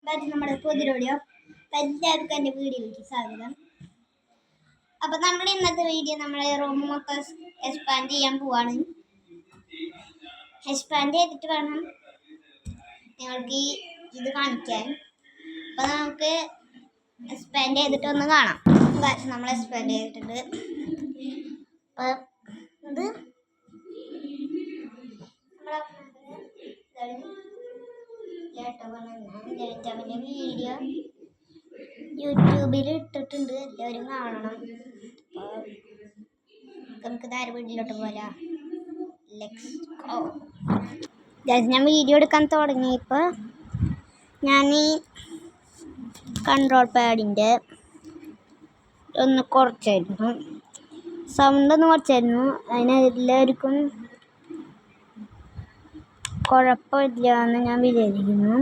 നമ്മുടെ പുതിയ വീഡിയോ എല്ലാവർക്കും എൻ്റെ വീഡിയോയിലേക്ക് സ്വാഗതം. അപ്പോൾ നമ്മുടെ ഇന്നത്തെ വീഡിയോ നമ്മളെ റൂം മൊത്തം എക്സ്പാൻഡ് ചെയ്യാൻ പോവാണ്. എക്സ്പാൻഡ് ചെയ്തിട്ട് വേണം ഞങ്ങൾക്ക് ഇത് കാണിക്കാൻ. അപ്പോൾ നമുക്ക് എക്സ്പാൻഡ് ചെയ്തിട്ട് ഒന്ന് കാണാം. നമ്മൾ എക്സ്പാൻഡ് ചെയ്തിട്ടുണ്ട്. അപ്പോൾ ഇത് നമ്മുടെ വീഡിയോ യൂട്യൂബിൽ ഇട്ടിട്ടുണ്ട്, എല്ലാവരും കാണണം. നമുക്ക് നേരെ വീട്ടിലോട്ട് പോരാ. ഞാൻ വീഡിയോ എടുക്കാൻ തുടങ്ങിയപ്പോൾ ഞാൻ ഈ കൺട്രോൾ പാഡിൻ്റെ ഒന്ന് കുറച്ചായിരുന്നു, സൗണ്ട് ഒന്ന് കുറച്ചായിരുന്നു. അതിനെല്ലാവർക്കും കുഴപ്പമില്ല എന്ന് ഞാൻ വിചാരിക്കുന്നു.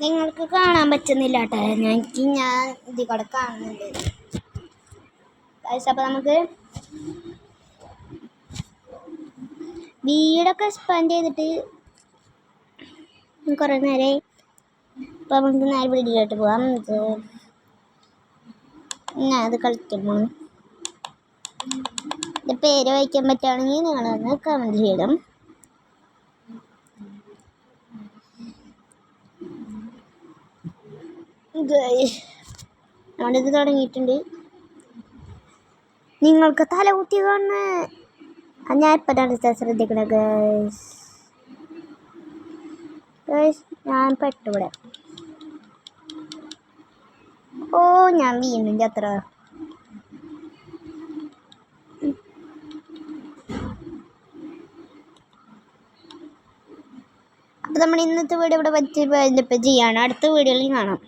നിങ്ങൾക്ക് കാണാൻ പറ്റുന്നില്ല കേട്ടോ, ഞാൻ ഇതിൽ കൂടെ കാണുന്നുണ്ട്. അപ്പോൾ നമുക്ക് വീടൊക്കെ എക്സ്പാൻഡ് ചെയ്തിട്ട് കുറേ നേരമായി. അപ്പോൾ നമുക്ക് നേരെ വീഡിയോട്ട് പോകാം. ഞാൻ അത് കളിക്കുമ്പോൾ എൻ്റെ പേര് വായിക്കാൻ പറ്റുകയാണെങ്കിൽ നിങ്ങളൊന്ന് കമൻറ്റ് ചെയ്യണം. നമ്മളിത് തുടങ്ങിയിട്ടുണ്ട്. നിങ്ങൾക്ക് തലകുത്തി കാണുന്ന ഞാൻ ഇപ്പം ശ്രദ്ധിക്കണം ഗൈസ്. ഞാൻ പെട്ടുവിടെ. ഓ, ഞാൻ വീണില്ല അത്ര. അപ്പോൾ നമ്മൾ ഇന്നത്തെ വീഡിയോ ഇവിടെ വെച്ച് ചെയ്യാണ്. അടുത്ത വീഡിയോയിൽ കാണാം.